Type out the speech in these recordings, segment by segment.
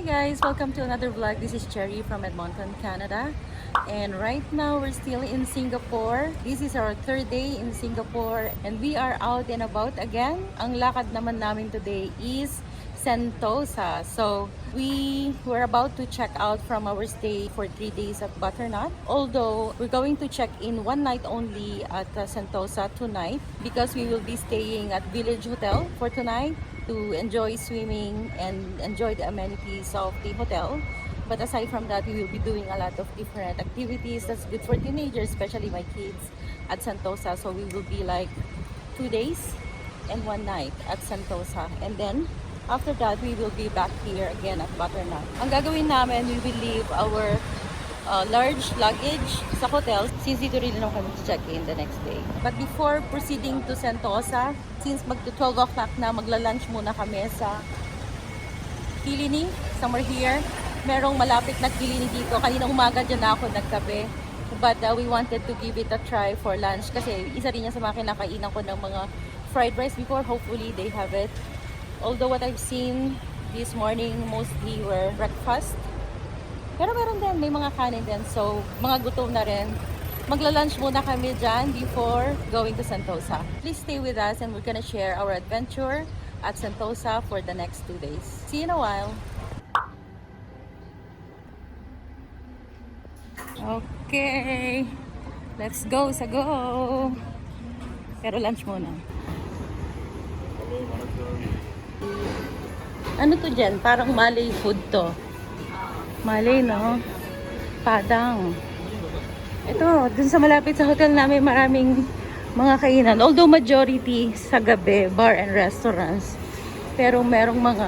guys, welcome to another vlog. This is Cherry from Edmonton, Canada. And right now we're still in Singapore. This is our third day in Singapore and we are out and about again. Ang lakad naman namin today is Sentosa. So we were about to check out from our stay for 3 days at Butternut. Although we're going to check in one night only at Sentosa tonight because we will be staying at Village Hotel for tonight to enjoy swimming and enjoy the amenities of the hotel. But aside from that, we will be doing a lot of different activities that's good for teenagers, especially my kids at Sentosa. So we will be like 2 days and 1 night at Sentosa. And then after that, we will be back here again at Butternut. Ang gagawin namin, we will leave our large luggage sa hotel since dito rin naman kami check-in the next day. But before proceeding to Sentosa, since magto 12 o'clock na, magla-lunch muna kami sa Kilini, somewhere here. Merong malapit na Kilini dito. Kanina umaga dyan na ako nagkape. But we wanted to give it a try for lunch kasi isa rin yan sa mga kinakainan ko ng mga fried rice before. Hopefully they have it. Although what I've seen this morning mostly were breakfast. Pero meron din, may mga kanin din. So, mga gutom na rin. Magla-lunch muna kami dyan before going to Sentosa. Please stay with us and we're gonna share our adventure at Sentosa for the next 2 days. See you in a while. Okay. Let's go sa go. Pero lunch muna. Ano to dyan? Parang Malay food to. Malay, no? Padang. Ito, dun sa malapit sa hotel namin, maraming mga kainan. Although majority sa gabi, bar and restaurants. Pero merong mga,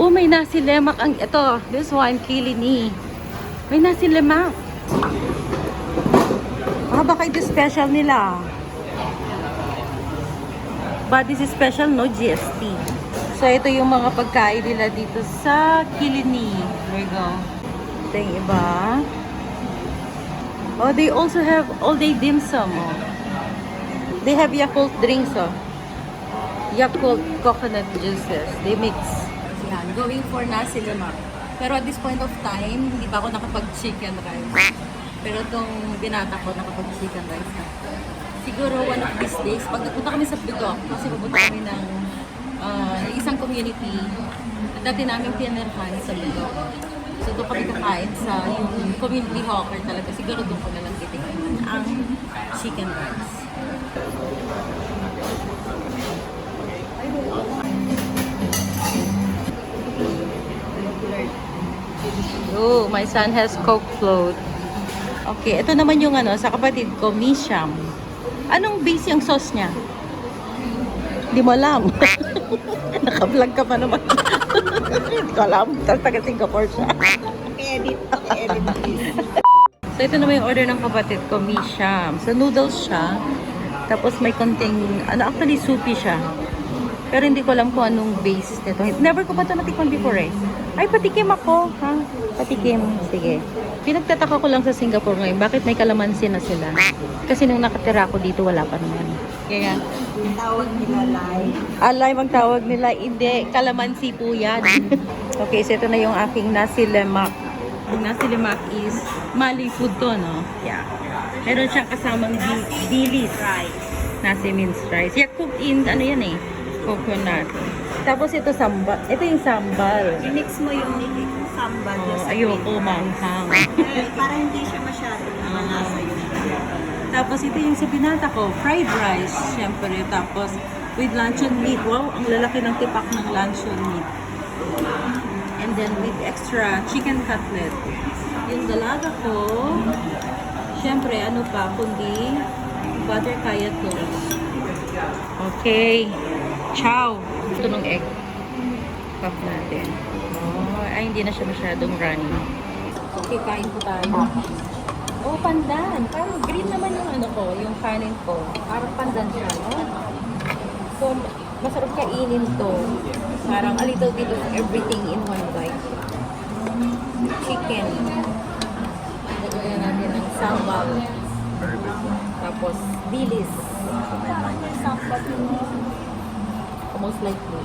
may nasi lemak. Ito, this one, Kilini. May nasi lemak. Baka ito special nila. But this is special, no GST. So, ito yung mga pagkain nila dito sa Kilini. There you go. Ito yung iba. Oh, they also have all-day dim sum. Oh. They have Yakult drinks. Oh. Yakult coconut juices. They mix. Yan, going for nasi lemak. Pero at this point of time, hindi pa ako nakapag-chicken rice. Pero itong binata ko, nakapag-chicken rice na. Siguro one of these days, pag nagpunta kami sa Bidok, kasi pupunta kami ng isang community at dati namin pinirhan sa Bidok. So doon kami kakain sa yung community hawker talaga. Siguro doon ko na lang titignan ang chicken rice. Oh, my son has Coke float. Okay, ito naman yung sa kapatid ko, Misham. Anong base yung sauce niya? Hindi mo alam. Naka-vlog ka pa naman. Hindi ko alam. Taga Singapore siya. Edit. So, ito naman yung order ng kapatid ko, Misham. So, noodles siya. Tapos may konting, actually soupy siya. Pero hindi ko alam kung anong base nito. Never ko pa ito natikman before eh. Ay, patikim ako. Ha? Patikim. Sige. Pinagtataka ko lang sa Singapore ngayon, bakit may kalamansi na sila? Kasi nung nakatira ako dito, wala pa naman. Kaya, tawag nila lime. lime ang tawag nila. Hindi, kalamansi po yan. Okay, so ito na yung aking nasi lemak. Ang nasi lemak is Malay food to, no? Yeah. Meron siyang kasamang dilis. Nasi minced rice. Yeah, cooked in, yan eh, coconut. Tapos ito sambal. Ito yung sambal. I-mix mo yung sambal. Ayoko, manghang. Para hindi siya masyado malasa yun. Tapos ito yung sa binata ko, fried rice, syempre. Tapos with luncheon meat. Wow, ang lalaki ng tipak ng luncheon meat. And then with extra chicken cutlet. Yung dalaga ko, syempre, kundi butter kaya toast. Okay. Chow. Ito ng egg. Cup natin. Ay, hindi na siya masyadong runny. Okay, kain po tayo. Oh, pandan. Parang green naman yung yung kanin ko. Parang pandan siya, no? So, masarap kainin to. Parang a little bit of everything in one bite. Chicken. Lagyan natin ng sambal. Tapos, dilis. Sambal. Most likely.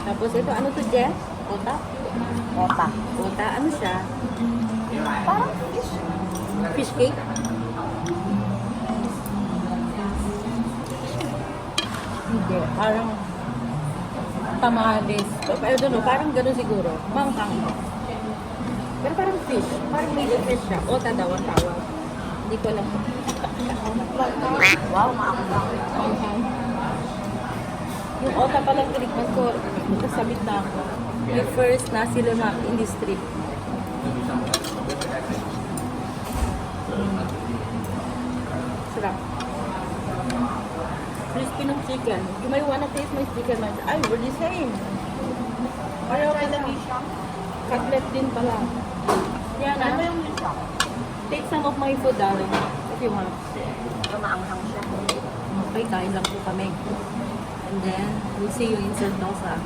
Tapos ito, ano to, Jeff? Ota? Opa. Ota, ano siya? Parang fish. Fish cake? Hindi, parang tamales. I don't know, parang gano'n siguro. Manghang. Pero parang fish. Parang may fish siya. Ota daw ang tawag. Hindi ko alam. Wow, maanghang. Yung ota palang tinikman ko, kasabit na ako. My first nasi lemak in this trip. Sarap. Crispy ng chicken. You might wanna taste my chicken. Ay, we're the same. Pareho ka na. Cutlet din pala. Yan Ano na. yung lisa? Take some of my food, darling. If you want. Maanghang siya. Okay, kain lang po kami. And then, we'll see you in Sentosa.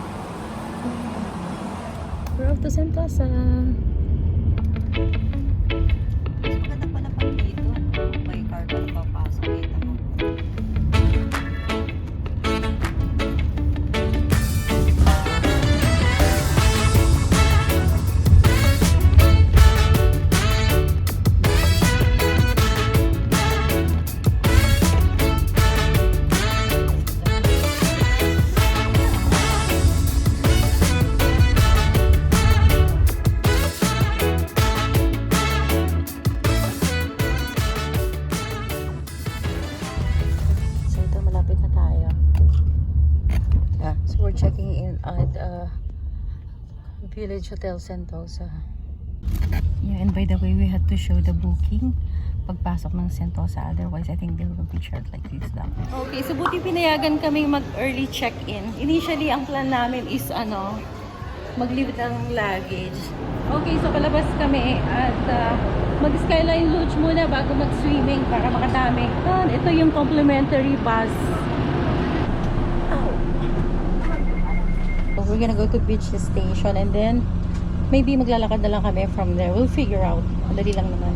We're off to Sentosa. Maganda pala pag dito. May car ka papasok dito. So ito, malapit na tayo. Yeah, so we're checking in at Village Hotel Sentosa. Yeah, and by the way, we had to show the booking pagpasok ng Sentosa. Otherwise, I think they will be charged like this lang. Okay, so buti pinayagan kaming mag-early check-in. Initially, ang plan namin is mag-leave ng luggage. Okay, so palabas kami at mag-skyline lodge muna bago mag-swimming para makatami. Ito yung complimentary bus. So we're gonna go to beach station and then maybe maglalakad na lang kami from there. We'll figure out. Madali lang naman.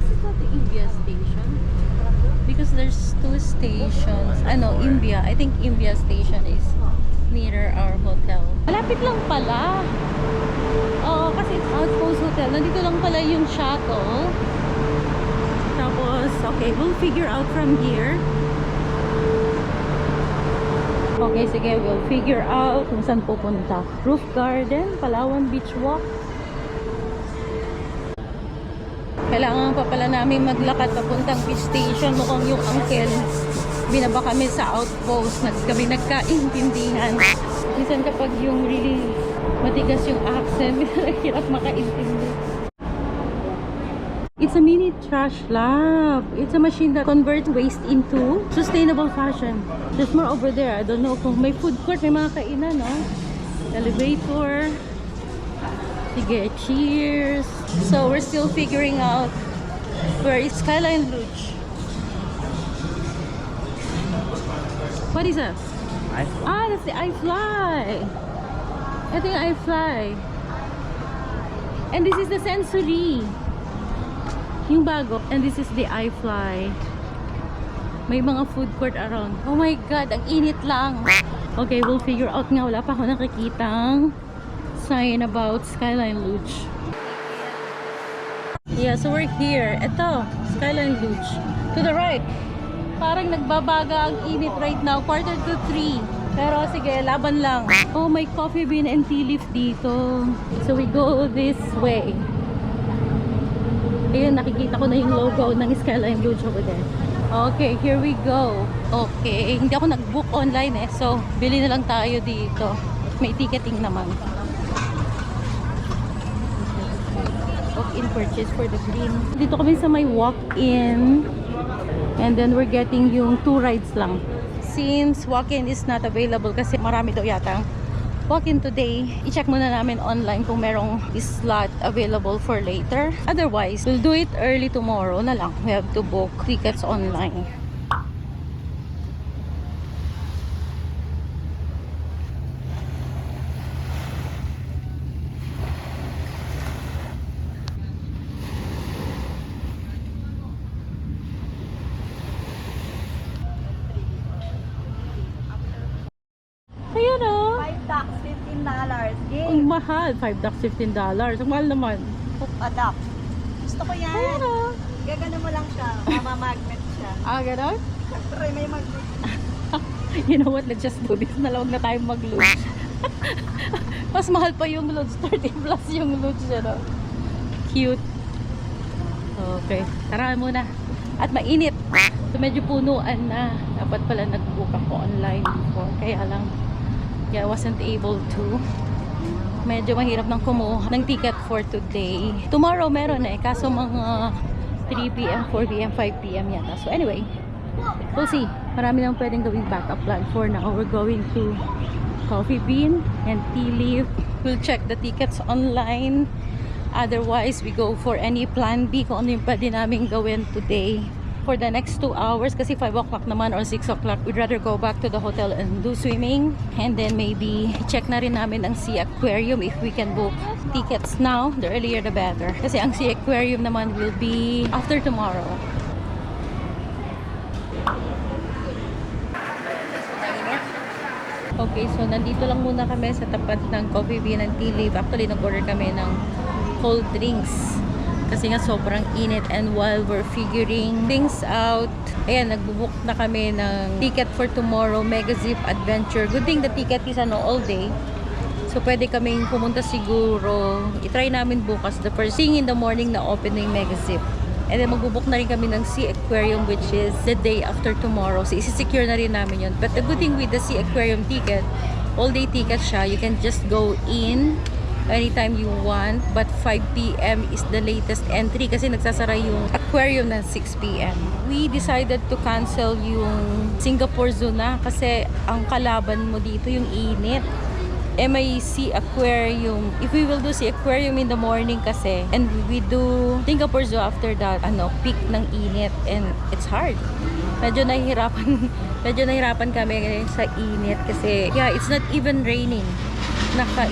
This is not the India station. Because there's two stations. India. I think India station is near our hotel. Malapit lang pala. Oo, kasi it's Outpost Hotel. Nandito lang pala yung shuttle. Tapos, okay, we'll figure out from here. Okay, sige, we'll figure out kung saan pupunta. Roof Garden, Palawan Beach Walk. Kailangan pa pala namin maglakad papuntang beach station. Mukhang yung uncle, binaba kami sa outpost. Kami nagkaintindihan. Minsan kapag yung really matigas yung accent, hirap makaintindi. It's a mini trash lab. It's a machine that converts waste into sustainable fashion. There's more over there. I don't know kung may food court, may mga kainan, no? Elevator. Sige, cheers. So, we're still figuring out where is Skyline Lodge. What is that? Ah, that's the iFly. I think iFly. And this is the Sensory. Yung bago. And this is the iFly. May mga food court around. Oh my God, ang init lang. Okay, we'll figure out nga. Wala pa ako nakikitang sign about Skyline Lodge. Yeah, so we're here. Ito, Skyline Lodge. To the right. Parang nagbabaga ang init right now. 2:45. Pero sige, laban lang. Oh, may coffee bean and tea leaf dito. So we go this way. Ayun, nakikita ko na yung logo ng Skyline Lodge over there. Okay, here we go. Okay, hindi ako nag-book online so bili na lang tayo dito. May ticketing naman. Walk-in purchase for the green. Dito kami sa may walk-in. And then we're getting yung 2 rides lang. Since walk-in is not available kasi marami daw yata walk-in today, i-check muna namin online kung merong slot available for later. Otherwise, we'll do it early tomorrow na lang. We have to book tickets online. $15. Ang Game. mahal. $5, $15. Ang mahal naman. Hook adapt. Gusto ko yan. Pero, Gagano mo lang siya. Mama-magnet siya. gano'n? Try may magnet. You know what? Let's just do this. Nalawag na tayong mag-luge. Mas mahal pa yung luge. 30 plus yung luge. Ano? Cute. Okay. Tara muna. At mainit. So medyo punuan na. Dapat pala nag-book ako online before. Kaya lang, I wasn't able to. Medyo mahirap nang kumuha ng ticket for today. Tomorrow meron eh. Kaso mga 3 p.m., 4 p.m., 5 p.m. yata. So anyway, we'll see. Marami nang pwedeng gawing backup plan. For now, we're going to Coffee Bean and Tea Leaf. We'll check the tickets online. Otherwise, we go for any plan B kung ano yung pwede namin gawin today. For the next 2 hours, kasi 5 o'clock naman or 6 o'clock, we'd rather go back to the hotel and do swimming. And then maybe check na rin namin ang Sea Aquarium if we can book tickets now. The earlier the better. Kasi ang Sea Aquarium naman will be after tomorrow. Okay, so nandito lang muna kami sa tapat ng Coffee Bean and Tea Leaf. Actually, nag-order kami ng cold drinks. Kasi nga sobrang init, and while we're figuring things out, ayan, nagbubook na kami ng ticket for tomorrow, Mega Zip Adventure. Good thing the ticket is all day. So pwede kaming pumunta siguro, itry namin bukas, the first thing in the morning na opening Mega Zip. And then magbubook na rin kami ng Sea Aquarium, which is the day after tomorrow. So isi-secure na rin namin yun. But the good thing with the Sea Aquarium ticket, all day ticket siya, you can just go in anytime you want, but 5 p.m. is the latest entry kasi nagsasara yung aquarium na 6 p.m. We decided to cancel yung Singapore Zoo na kasi ang kalaban mo dito yung init. MIC Aquarium, if we will do Sea Aquarium in the morning kasi, and we do Singapore Zoo after that, peak ng init, and it's hard. Medyo nahihirapan kami sa init kasi, yeah, it's not even raining.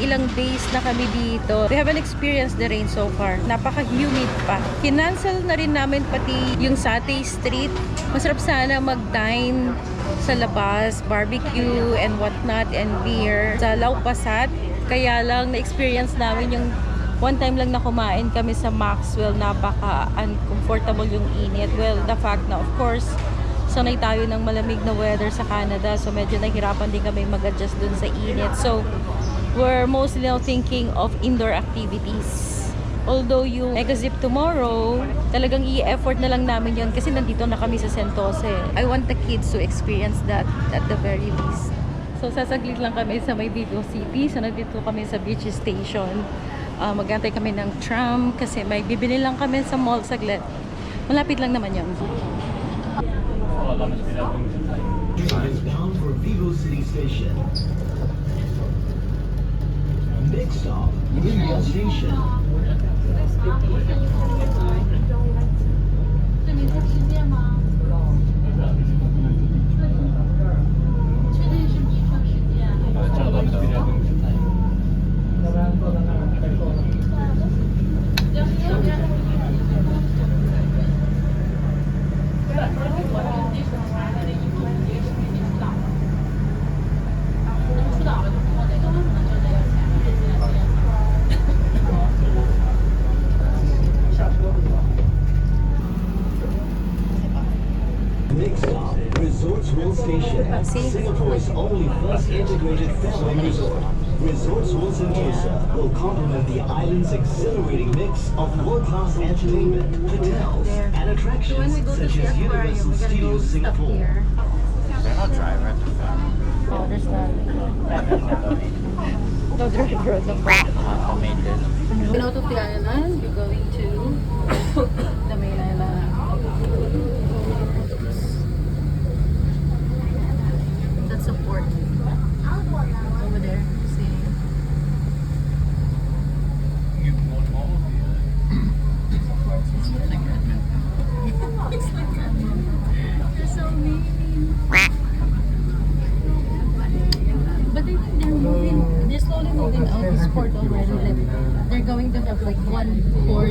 Ilang days na kami dito. We haven't experienced the rain so far. Napaka-humid pa. Kinancel na rin namin pati yung Satay Street. Masarap sana mag-dine sa labas, barbecue and whatnot, and beer sa Lau Pa Sat. Kaya lang na-experience namin yung one time lang na kumain kami sa Maxwell, napaka-uncomfortable yung init. Well, the fact na of course, sanay tayo ng malamig na weather sa Canada, so medyo nahirapan din kami mag-adjust dun sa init. So, we're mostly now thinking of indoor activities. Although yung Mega Zip tomorrow, talagang i-effort na lang namin yon kasi nandito na kami sa Sentosa. I want the kids to experience that at the very least. So sasaglit lang kami sa may Vivo City. So nandito kami sa beach station. Magantay kami ng tram kasi may bibili lang kami sa mall saglit. Malapit lang naman yun. Is bound for Vivo City Station. Next stop, Union Station. Next stop, Resorts World Station. Singapore's only first integrated family resort. Resorts World Sentosa will complement the island's exhilarating mix of world-class entertainment, hotels, and attractions such as Universal Studios Singapore. I'll drive right to that. Oh, there's not. No driver on the front. Automated. We're out of the island. We're going to the main island. That's a port. Over there. See? It's like Redmond. They're so mean. But I think they're slowly moving out this port already. Like, they're going to have like one port,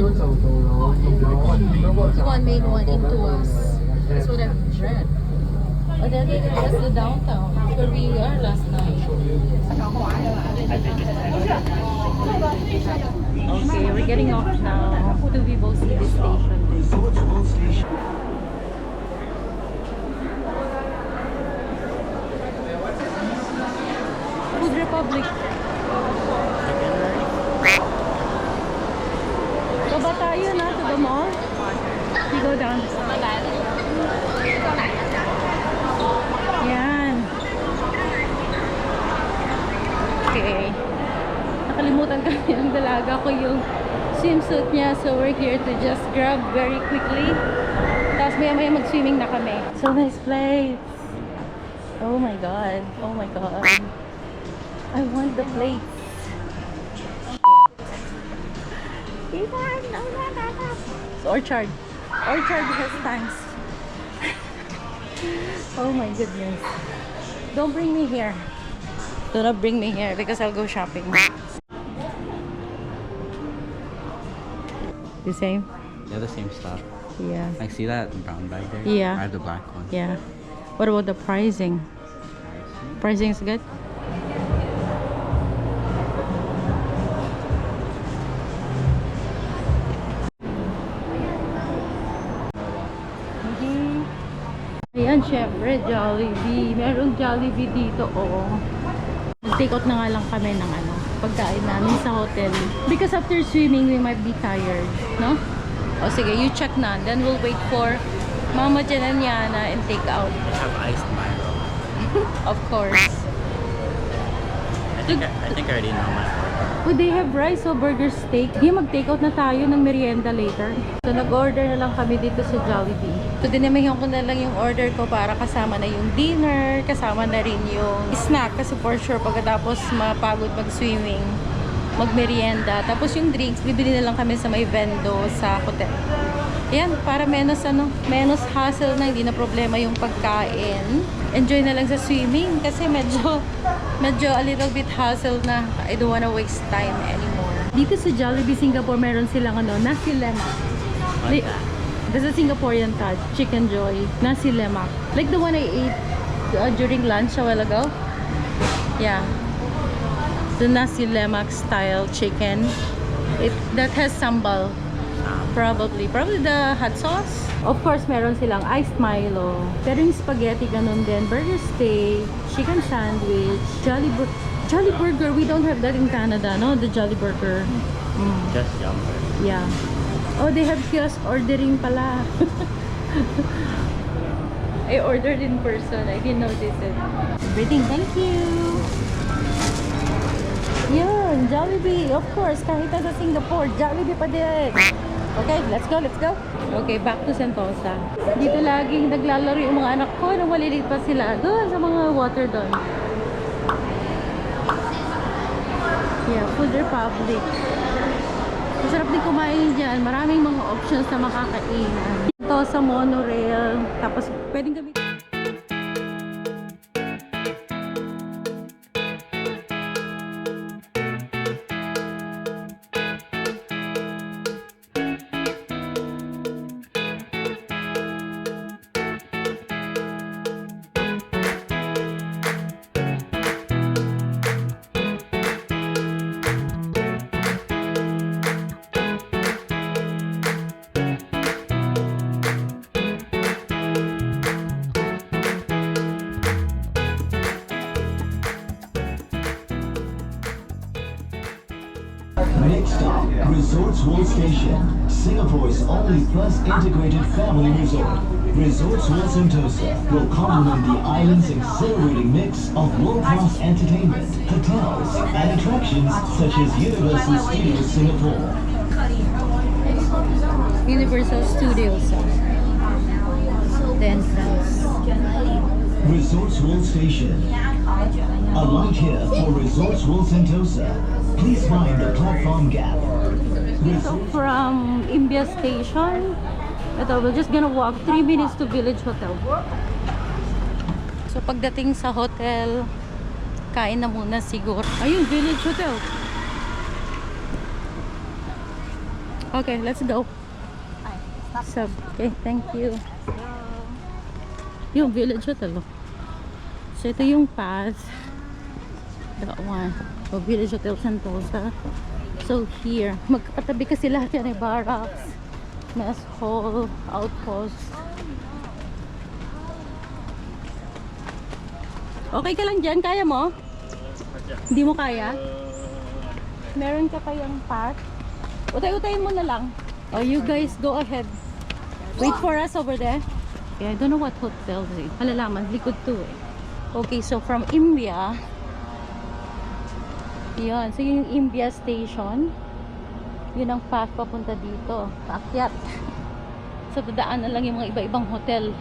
one main one into us. That's what I've read. Oh, they're taking us to downtown, where we are last night. Okay, we're getting off now to Vivo City Station. Resorts World Station. Food Republic. So ba tayo na to the mall? We go down. Yan. Okay. Nakalimutan kami ng dalaga ko yung swimsuit niya. So we're here to just grab very quickly. Tapos maya mag-swimming na kami. So nice place. Oh my god. Oh my god. I want the plates. So Orchard. Orchard has tanks. Oh my goodness. Don't bring me here. Do not bring me here because I'll go shopping. The same? Yeah, the same stuff. Yeah. Like, see that brown bag there? Yeah. I have the black one. Yeah. What about the pricing? Pricing is good? Ayan, syempre, Jollibee. Merong Jollibee dito, oh. Take out na nga lang kami ng pagkain namin sa hotel. Because after swimming, we might be tired, no? O sige, you check na. Then we'll wait for Mama Jen and Yana and take out. They have iced Milo. Of course. I think I already know my order. Would they have rice or burger steak? Di mag-take out na tayo ng merienda later. So nag-order na lang kami dito sa Jollibee. So dinamihan ko na lang yung order ko para kasama na yung dinner, kasama na rin yung snack kasi for sure pagkatapos mapagod mag-swimming, mag-merienda. Tapos yung drinks, bibili na lang kami sa may vendo sa hotel. Ayan, para menos hassle na, hindi na problema yung pagkain. Enjoy na lang sa swimming kasi medyo a little bit hassle na. I don't wanna waste time anymore. Dito sa Jollibee Singapore, meron silang nasi lemak. This is Singaporean touch, chicken joy, nasi lemak. Like the one I ate during lunch a while ago. Yeah. The nasi lemak style chicken. That has sambal. Probably the hot sauce. Of course, meron silang iced Milo. Pero yung spaghetti, ganun din. Burger steak, chicken sandwich, Jolly Burger. We don't have that in Canada, no? The Jolly Burger. Just Jumper. Yeah. Oh, they have kiosk ordering pala. I ordered in person. I didn't notice it. Everything, thank you. Yun, Jollibee. Of course, kahit sa Singapore, Jollibee pa din. Okay, let's go. Okay, back to Sentosa. Dito laging naglalaro yung mga anak ko nung maliliit pa sila. Doon sa mga water doon. Yeah, Food Republic. Masarap din kumain dyan. Maraming mga options na makakainan. Sentosa monorail. Tapos pwedeng gamitin. Next stop, Resorts World Station, Singapore's only plus integrated family resort. Resorts World Sentosa will complement the island's exhilarating mix of world-class entertainment, hotels, and attractions such as Universal Studios Singapore. Universal Studios. The entrance. Resorts World Station. Alight here for Resorts World Sentosa. Please mind the platform gap. So from Imbia Station, we're just gonna walk 3 minutes to Village Hotel. So pagdating sa hotel, kain na muna siguro. Ayun, Village Hotel. Okay, let's go. So, okay, thank you. Yung Village Hotel. Oh. So, ito yung path. That one. So, Village Hotel Sentosa. So, here. Magkakatabi kasi lahat yan. Barracks, mess hall, outpost. Okay ka lang dyan? Kaya mo? Hindi mo kaya? Meron ka kayang path? Utay-utayin mo na lang. Oh, you guys go ahead. Wait for us over there. Okay, I don't know what hotel is. Malalaman, likod to eh. Okay, so from Imbia, yun. So yun yung Imbia Station. Yun ang path papunta dito. Paakyat. So dadaan na lang yung mga iba-ibang hotel.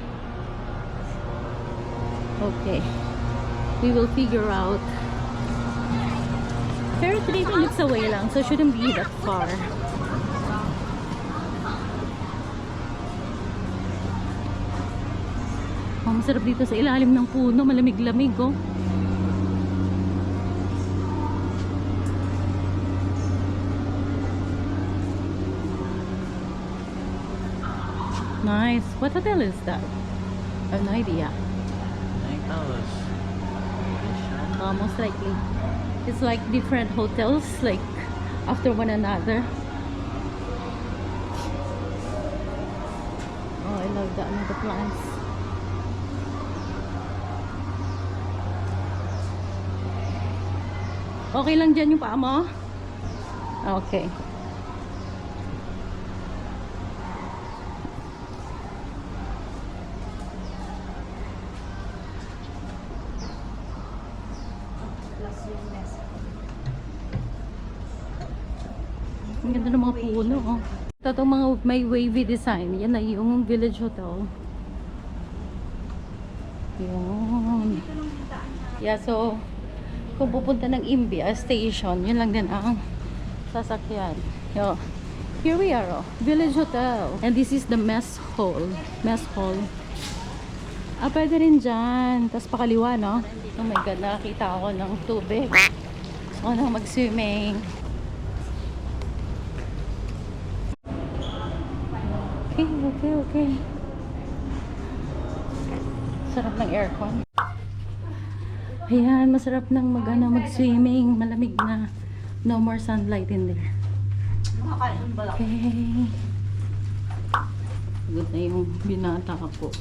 Okay. We will figure out. Pero 3 minutes away lang, so shouldn't be that far. Oh, masarap dito sa ilalim ng puno, malamig-lamig oh. Nice. What hotel is that? I have no idea. I think that was Most likely. It's like different hotels, like after one another. Oh, I love that. The plants. Okay lang dyan yung paa mo? Okay. Ang ganda ng mga puno, oh. Ito itong mga may wavy design. Yan na yung Village Hotel. Yun. Yeah, so, kung pupunta ng Imbia Station, yun lang din ang sasakyan. Yo, here we are, oh. Village Hotel. And this is the mess hall. Mess hall. Ah, pwede rin dyan. Tapos pakaliwa, no? Oh my God, nakakita ako ng tubig. Gusto ko nang mag-swimming. Okay. Sarap ng aircon. Ayan, masarap ng mag-swimming. Malamig na. No more sunlight in there. Okay. Good na yung binata ko.